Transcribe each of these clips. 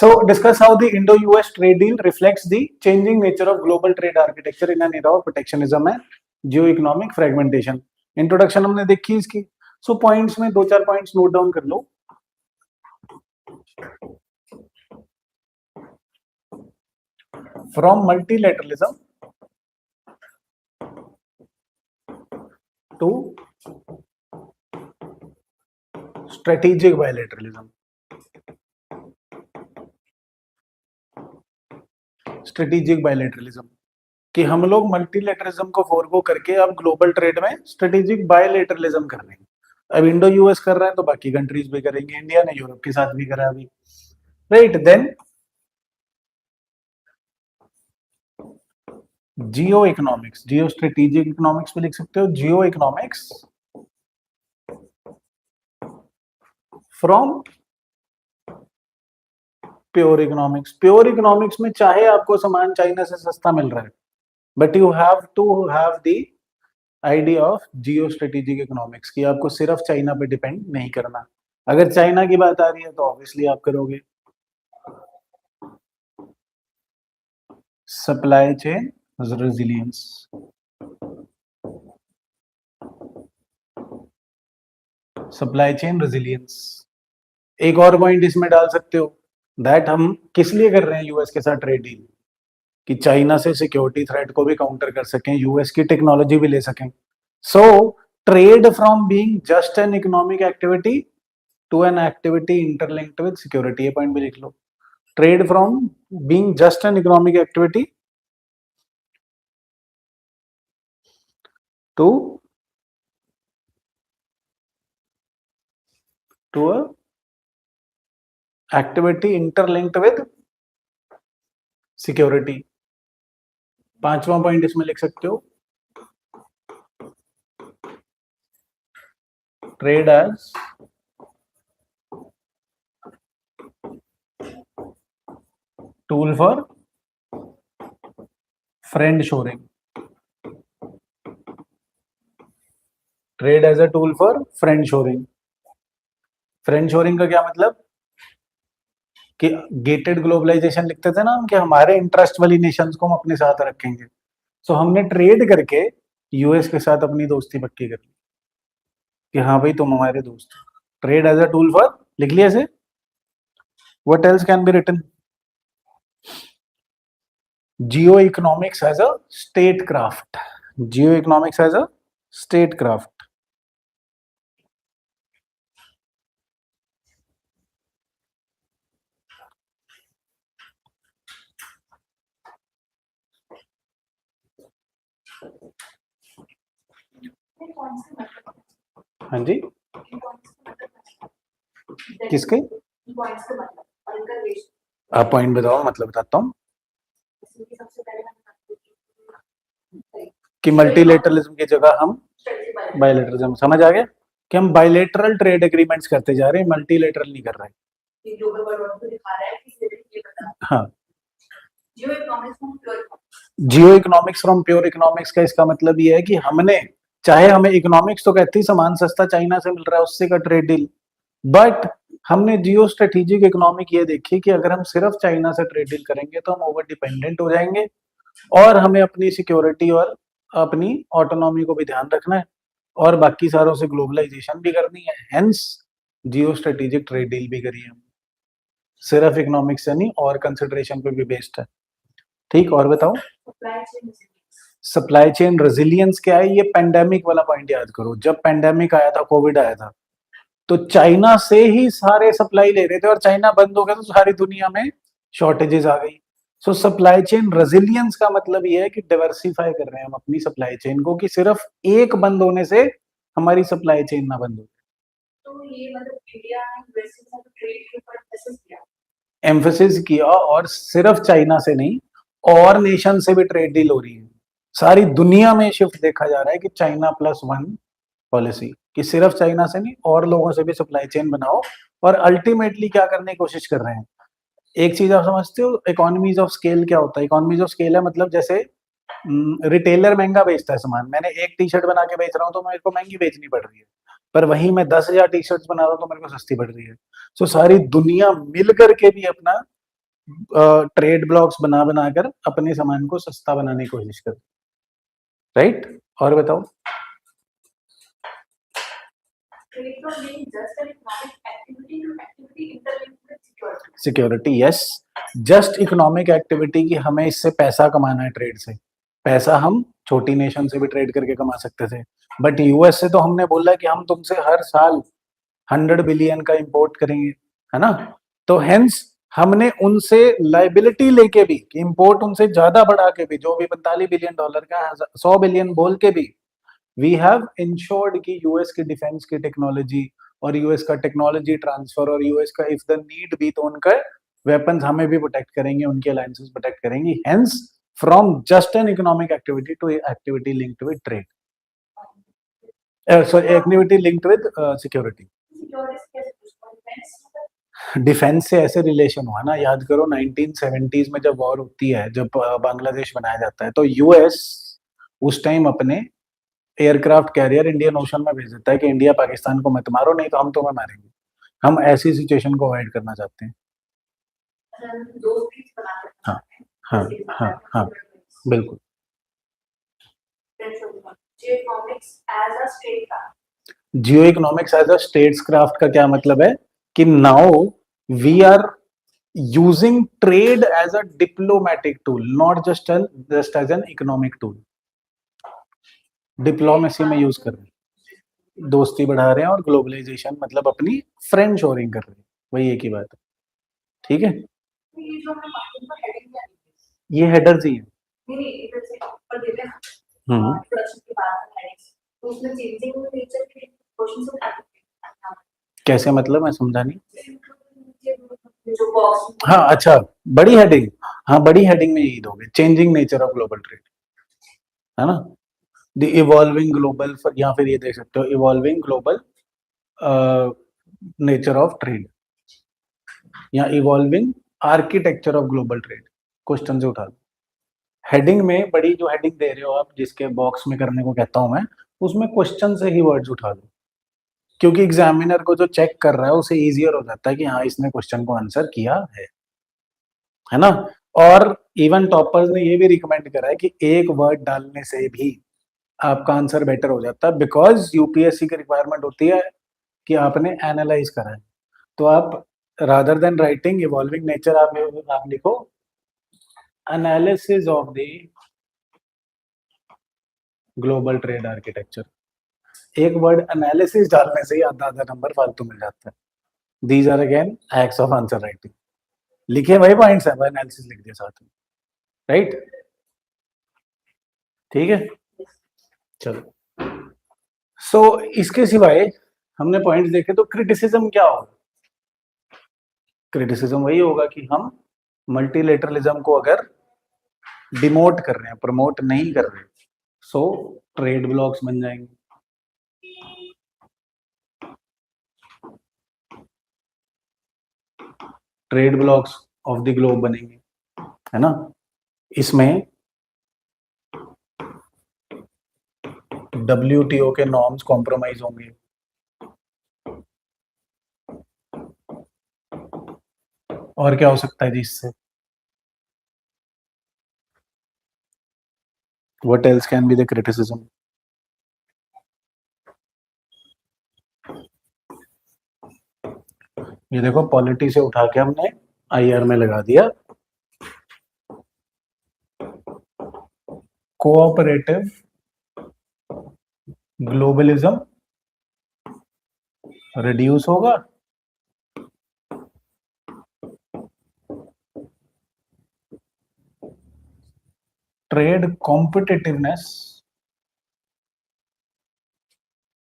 So discuss how the Indo-US trade deal reflects the changing nature of global trade architecture in an era of protectionism and geo-economic fragmentation. Introduction हमने देखी इसकी. So points में दो चार points note down कर लो. From multilateralism to strategic bilateralism. Strategic bilateralism कि हम लोग मल्टीलैटरलिज्म को फोरगो करके अब ग्लोबल ट्रेड में स्ट्रेटेजिक बायलैटरलिज्म कर रहे हैं. अब इंडो यूएस कर रहा है तो बाकी कंट्रीज भी करेंगे. इंडिया ने यूरोप के साथ भी करा अभी, right. Then geo economics, geo strategic economics भी लिख सकते हो. Geo economics from pure economics. Pure economics में चाहे आपको सामान चाइना से सस्ता मिल रहा है, but you have to have the idea of geo strategic economics कि आपको सिर्फ चाइना पे डिपेंड नहीं करना. अगर चाइना की बात आ रही है तो ऑब्वियसली आप करोगे supply chain resilience. Supply chain resilience. एक और पॉइंट इसमें डाल सकते हो दैट हम किस लिए कर रहे हैं यूएस के साथ ट्रेड डील, कि चाइना से सिक्योरिटी थ्रेट को भी काउंटर कर सकें, यूएस की टेक्नोलॉजी भी ले सकें. So trade from being just an economic activity to an activity interlinked with security. ये पॉइंट भी लिख लो. Trade from being just an economic activity to a activity interlinked with security. पांचवा पॉइंट इसमें लिख सकते हो trade as tool for friend shoring. Trade as a tool for friend shoring. Friend shoring का क्या मतलब कि गेटेड ग्लोबलाइजेशन लिखते थे ना हम, कि हमारे इंटरेस्ट वाली नेशंस को हम अपने साथ रखेंगे. सो हमने ट्रेड करके यूएस के साथ अपनी दोस्ती पक्की कर ली कि हाँ भाई तुम हमारे दोस्त. Trade as a tool for लिख लिया से. What else can be written? Geo economics as a state craft. Geo economics as a state craft. हाँ जी, किसके? आप पॉइंट बताओ, मतलब बताता हूँ कि मल्टीलेटरलिज्म की जगह हम बायलेटरलिज्म. समझ आ गया कि हम बायलेटरल ट्रेड एग्रीमेंट्स करते जा रहे हैं, मल्टीलेटरल नहीं कर रहे हैं. हाँ, जियो इकोनॉमिक्स फ्रॉम प्योर इकोनॉमिक्स का इसका मतलब ये है कि हमने, चाहे हमें इकोनॉमिक्स तो कहती सामान सस्ता चाइना से मिल रहा है उससे का ट्रेड डील, बट हमने जियो स्ट्रेटेजिक इकोनॉमिक ये देखी कि अगर हम सिर्फ चाइना से ट्रेड डील करेंगे तो हम ओवर डिपेंडेंट हो जाएंगे और हमें अपनी सिक्योरिटी और अपनी ऑटोनॉमी को भी ध्यान रखना है और बाकी सारों से ग्लोबलाइजेशन भी करनी है. Hence geo strategic trade deal भी करी है. सिर्फ इकोनॉमिक्स से नहीं और कंसिडरेशन पे भी बेस्ड है. ठीक, और बताओ. सप्लाई चेन रेजिलियंस क्या है? ये पेंडेमिक वाला पॉइंट याद करो. जब पेंडेमिक आया था, कोविड आया था, तो चाइना से ही सारे सप्लाई ले रहे थे और चाइना बंद हो गया तो सारी दुनिया में शॉर्टेजेस आ गई. सो सप्लाई चेन रेजिलियंस का मतलब ये है कि डाइवर्सिफाई कर रहे हैं हम अपनी सप्लाई चेन को, कि सिर्फ एक बंद होने से हमारी सप्लाई चेन ना बंद हो. तो ये मतलब इंडिया ने यूएस के साथ ट्रेड के ऊपर एम्फेसिस किया और सिर्फ चाइना से नहीं और नेशन से भी ट्रेड डील हो रही है. सारी दुनिया में शिफ्ट देखा जा रहा है कि चाइना प्लस वन पॉलिसी, कि सिर्फ चाइना से नहीं और लोगों से भी सप्लाई चेन बनाओ. और अल्टीमेटली क्या करने की कोशिश कर रहे हैं, एक चीज आप समझते हो, इकोनॉमीज ऑफ स्केल क्या होता है? इकोनॉमीज ऑफ स्केल है मतलब जैसे रिटेलर महंगा बेचता है सामान. मैंने एक टी शर्ट बना के बेच रहा हूँ तो मेरे को महंगी बेचनी पड़ रही है, पर वहीं मैं 10,000 टी शर्ट बना रहा हूँ तो मेरे को सस्ती पड़ रही है. सो सारी दुनिया मिल करके भी अपना ट्रेड ब्लॉक्स बना बनाकर अपने सामान को सस्ता बनाने की कोशिश कर, राइट? और बताओ। Security, yes. Just economic activity की हमें इससे पैसा कमाना है, ट्रेड से पैसा हम छोटी नेशन से भी ट्रेड करके कमा सकते थे, बट यूएस से तो हमने बोला कि हम तुमसे हर साल 100 बिलियन का इंपोर्ट करेंगे, है ना? तो हेंस हमने उनसे लाइबिलिटी लेके भी, इंपोर्ट उनसे ज्यादा बढ़ा के भी, जो भी $45 बिलियन का 100 बिलियन बोल के भी, वी हैव इंश्योर्ड कि यूएस की डिफेंस की टेक्नोलॉजी और यूएस का टेक्नोलॉजी ट्रांसफर और यूएस का इफ द नीड भी तो उनका वेपन्स हमें भी प्रोटेक्ट करेंगे, उनके अलायंसेस प्रोटेक्ट करेंगी। Hence from just an economic activity to activity linked with trade, sorry, activity linked with security. Defence से ऐसे रिलेशन हुआ ना, याद करो 1970s में जब वॉर होती है, जब बांग्लादेश बनाया जाता है, तो यूएस उस टाइम अपने एयरक्राफ्ट कैरियर इंडियन ओशन में भेज देता है कि इंडिया पाकिस्तान को मत मारो, नहीं तो हम तुम्हें मारेंगे। हम ऐसी सिचुएशन को अवॉइड करना चाहते हैं। हाँ हाँ हाँ हाँ, बिल्कुल। Geo economics as a states craft का क्या मतलब है कि now we are using trade as a diplomatic tool, not just as an economic tool. Diplomacy में यूज कर रहे हैं, दोस्ती बढ़ा रहे हैं, और ग्लोबलाइजेशन मतलब अपनी फ्रेंड शोरिंग कर रहे हैं, वही एक ही बात है, ठीक है? ये हेडर्स ही है। हम्म, कैसे मतलब, मैं समझा नहीं। हाँ अच्छा, बड़ी हेडिंग, हाँ बड़ी हेडिंग में यही दोगे, changing nature of global trade, है ना? द इवॉल्विंग ग्लोबल, या फिर ये देख सकते हो, evolving global nature of trade, या evolving architecture of global trade, question से उठा दो। हेडिंग में बड़ी जो हेडिंग दे रहे हो आप, जिसके बॉक्स में करने को कहता हूं मैं, उसमें क्वेश्चन से ही वर्ड्स उठा दो, क्योंकि एग्जामिनर को जो चेक कर रहा है उसे इजियर हो जाता है कि हाँ इसने क्वेश्चन को आंसर किया है ना? और इवन टॉपर्स ने ये भी रिकमेंड करा है कि एक वर्ड डालने से भी आपका आंसर बेटर हो जाता है, बिकॉज यूपीएससी की रिक्वायरमेंट होती है कि आपने एनालाइज करा है। तो आप rather than writing evolving nature, आप लिखो analysis of the global trade architecture. एक वर्ड एनालिसिस डालने से ही आधा आधा नंबर फालतू मिल जाता है। These are again acts of answer writing. लिखे वही पॉइंट्स है, एनालिसिस लिख दिया साथ में, राइट? ठीक है, चलो। सो इसके सिवाय हमने पॉइंट्स देखे, तो क्रिटिसिज्म क्या होगा? क्रिटिसिज्म वही होगा कि हम मल्टीलेटरलिज्म को अगर डिमोट कर रहे हैं, प्रमोट नहीं कर रहे, सो ट्रेड ब्लॉक्स बन जाएंगे। Trade blocks of the globe बनेंगे, है ना? इसमें WTO के नॉर्म्स कॉम्प्रोमाइज होंगे, और क्या हो सकता है जी इससे? What else can be the criticism? ये देखो, पॉलिटी से उठा के हमने IR में लगा दिया। कोऑपरेटिव ग्लोबलिज्म रिड्यूस होगा, trade competitiveness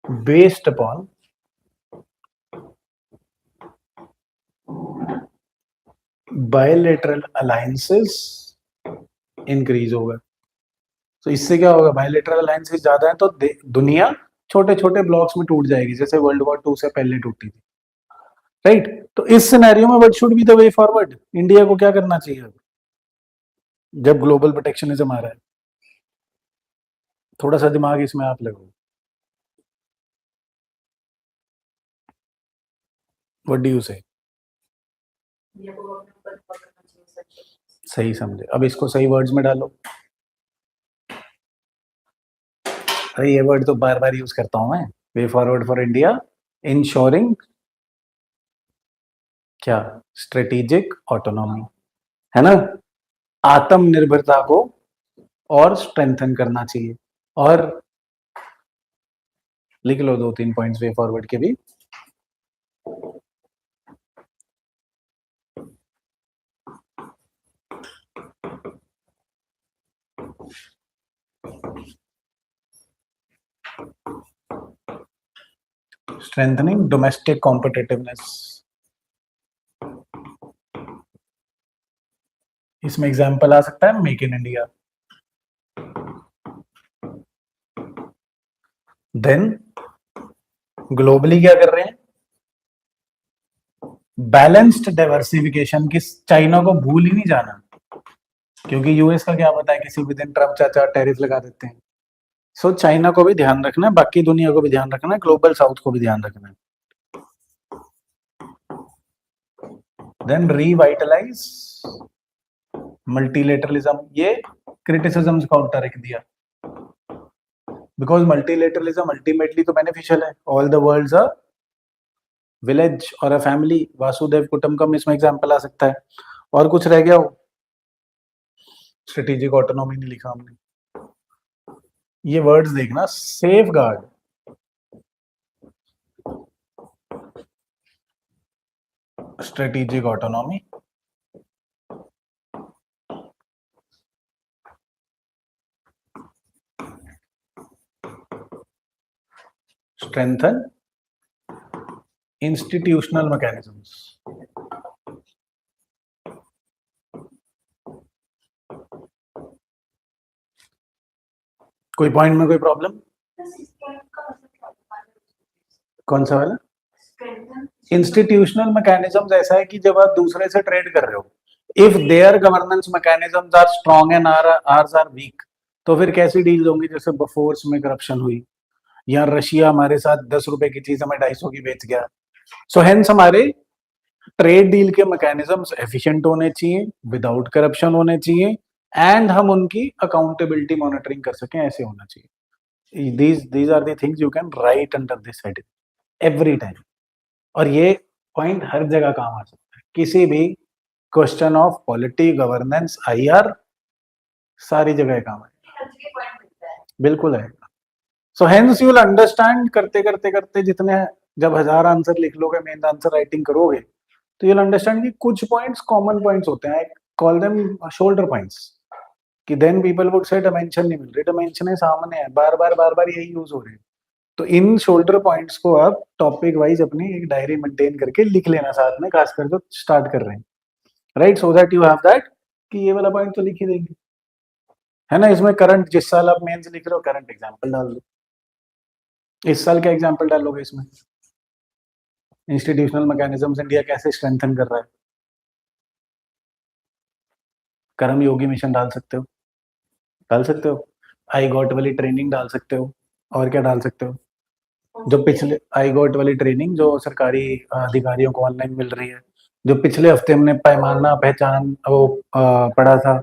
based upon bilateral alliances increase होगा। तो इससे क्या होगा? बायलेटरल अलायंसेस ज्यादा है तो दुनिया छोटे छोटे ब्लॉक्स में टूट जाएगी, जैसे वर्ल्ड वॉर 2 से पहले टूटी थी, राइट? तो इस सिनेरियो में what should be the way forward? India को क्या करना चाहिए अब, जब ग्लोबल प्रोटेक्शनिज्म आ रहा है? थोड़ा सा दिमाग इसमें आप लगाओ, व्हाट डू यू से? सही समझे। अब इसको सही वर्ड्स में डालो। अरे ये वर्ड तो बार बार यूज करता हूं मैं। Way forward for India, ensuring क्या, स्ट्रेटेजिक ऑटोनॉमी, है ना। आत्मनिर्भरता को और स्ट्रेंथन करना चाहिए। और लिख लो 2-3 पॉइंट्स वे फॉरवर्ड के भी। स्ट्रेंथनिंग डोमेस्टिक कॉम्पिटिटिवनेस, इसमें एग्जांपल आ सकता है make in India. Then globally क्या कर रहे हैं, बैलेंस्ड डाइवर्सिफिकेशन की। चाइना को भूल ही नहीं जाना, क्योंकि यूएस का क्या पता है किसी भी दिन ट्रम्प चाचा टैरिफ लगा देते हैं। सो चाइना को भी ध्यान रखना है, बाकी दुनिया को भी ध्यान रखना है, ग्लोबल साउथ को भी ध्यान रखना है। देन रिवाइटलाइज मल्टीलेटरलिज्म, ये क्रिटिसिज्म का उल्टा रख दिया, बिकॉज मल्टीलेटरलिज्म अल्टीमेटली तो बेनिफिशियल है। All the world's a village और अ फैमिली, वासुदेव कुटुंबकम इसमें एग्जांपल आ सकता है। और कुछ रह गया हो, स्ट्रेटेजिक ऑटोनॉमी नहीं लिखा हमने। ये वर्ड्स देखना, safe guard, strategic autonomy, strengthen institutional mechanisms. कोई पॉइंट में कोई प्रॉब्लम? कौन सा वाला? इंस्टीट्यूशनल मैकेनिज्म्स ऐसा है कि जब आप दूसरे से ट्रेड कर रहे हो, if their governance mechanisms are strong and ours are weak, तो फिर कैसी डील होंगी? जैसे बफोर्स में करप्शन हुई, या रशिया हमारे साथ 10 रुपए की चीज हमें 250 की बेच गया। सो हेंस हमारे ट्रेड डील के मैकेनिज्म्स एफिशिएंट होने चाहिए, विदाउट करप्शन होने चाहिए, एंड हम उनकी अकाउंटेबिलिटी मॉनिटरिंग कर सकें, ऐसे होना चाहिए। these are the things you can write under this heading every time। और ये पॉइंट हर जगह काम आ सकता है, किसी भी question of polity, governance, IR, सारी जगह काम आएगा, बिल्कुल है। So hence you will understand, करते करते करते जितने, जब 1000 आंसर लिख लोगे, मेन आंसर राइटिंग करोगे, तो यू विल अंडरस्टैंड कि कुछ पॉइंट्स कॉमन पॉइंट्स होते हैं, कॉल देम शोल्डर पॉइंट्स, कि then people would say dimension नहीं मिल रही, डायमेंशन है सामने है, बार बार यही यूज हो रहे हैं। तो इन शोल्डर पॉइंट्स को आप टॉपिक वाइज अपनी एक डायरी मेंटेन करके लिख लेना साथ में, खासकर जो स्टार्ट कर रहे हैं, right, so that you have that कि ये वाला पॉइंट तो लिख ही देंगे, है ना। इसमें करंट, जिस साल आप मेंस लिख रहे हो करंट एग्जांपल डाल दो। इस साल क्या एग्जांपल डालोगे इसमें? इंस्टीट्यूशनल मैकेनिज्म्स इंडिया कैसे स्ट्रेंथन कर रहा है, कर्म योगी मिशन डाल सकते हो, डाल सकते हो। आई गॉट वाली ट्रेनिंग डाल सकते हो। और क्या डाल सकते हो? जो पिछले आई गॉट वाली ट्रेनिंग जो सरकारी अधिकारियों को ऑनलाइन मिल रही है, जो पिछले हफ्ते हमने पैमाना पहचान वो पढ़ा था,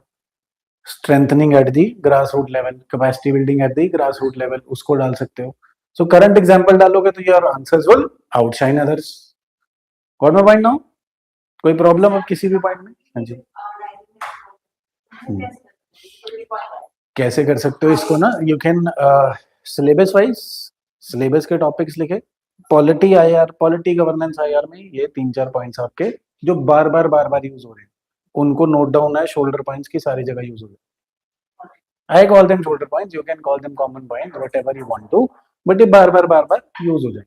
strengthening at the grass root level, capacity building at the grass root level, उसको डाल सकते हो। सो करंट एग्जांपल डालोगे तो your answers will outshine others. Got my point now? कोई प्रॉब्लम अब किसी भी पॉइंट में? हाँ जी। कैसे कर सकते हो इसको ना, you can syllabus wise, syllabus के टॉपिक्स लिखे, polity IR, polity governance IR में ये 3-4 पॉइंट्स आपके जो बार बार यूज हो रहे हैं, उनको नोट डाउन है, शोल्डर पॉइंट्स की सारी जगह यूज हो रहे हैं। I call them shoulder points, you can call them common point, whatever you want to, but ये बार बार यूज हो जाए।